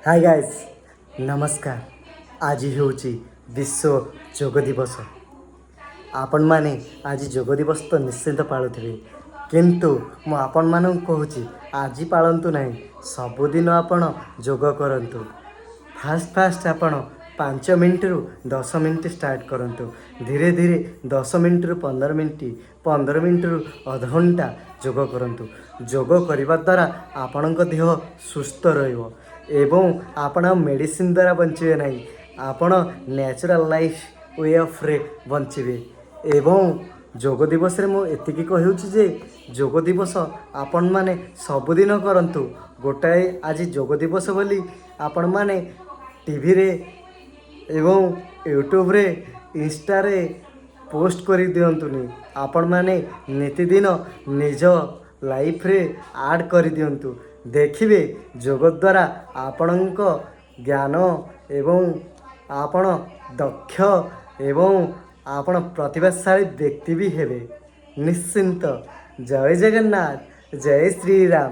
Hi guys नमस्कार। आज ହେଉଛି विश्व ଯୋଗ ଦିବସ। ଆପଣମାନେ ଆଜି ଯୋଗ ଦିବସ ତ ନିଶ୍ଚିନ୍ତ ପାଳୁଥିବେ, କିନ୍ତୁ ମୁଁ ଆପଣମାନଙ୍କୁ କହୁଛି ଆଜି ପାଳନ୍ତୁ ନାହିଁ, ସବୁଦିନ ଆପଣ ଯୋଗ କରନ୍ତୁ। ଫାଷ୍ଟ ଆପଣ 5 ମିନିଟରୁ 10 ମିନିଟ୍ ଷ୍ଟାର୍ଟ କରନ୍ତୁ। ଧୀରେ ଧୀରେ 10 ମିନିଟରୁ 15 ମିନିଟ୍, 15 ମିନିଟରୁ ଅଧଘଣ୍ଟା ଯୋଗ କରନ୍ତୁ। ଯୋଗ କରିବା ଦ୍ୱାରା ଆପଣଙ୍କ ଦେହ ସୁସ୍ଥ ରହିବ ଏବଂ ଆପଣ ମେଡ଼ିସିନ ଦ୍ୱାରା ବଞ୍ଚିବେ ନାହିଁ, ଆପଣ ନ୍ୟାଚୁରାଲ୍ ଲାଇଫ୍ ୱେ ଅଫ୍ରେ ବଞ୍ଚିବେ। ଏବଂ ଯୋଗ ଦିବସରେ ମୁଁ ଏତିକି କହୁଛି ଯେ ଯୋଗ ଦିବସ ଆପଣମାନେ ସବୁଦିନ କରନ୍ତୁ। ଗୋଟାଏ ଆଜି ଯୋଗ ଦିବସ ବୋଲି ଆପଣମାନେ ଟିଭିରେ ଏବଂ ୟୁଟ୍ୟୁବରେ ଇନଷ୍ଟାରେ ପୋଷ୍ଟ କରିଦିଅନ୍ତୁନି। ଆପଣମାନେ ନିତିଦିନ ନିଜ ଲାଇଫ୍ରେ ଆଡ଼୍ କରିଦିଅନ୍ତୁ। ଦେଖିବେ ଯୋଗ ଦ୍ୱାରା ଆପଣଙ୍କ ଜ୍ଞାନ ଏବଂ ଆପଣ ଦକ୍ଷ ଏବଂ ଆପଣ ପ୍ରତିଭାଶାଳୀ ବ୍ୟକ୍ତି ବି ହେବେ ନିଶ୍ଚିନ୍ତ। ଜୟ ଜଗନ୍ନାଥ, ଜୟ ଶ୍ରୀରାମ।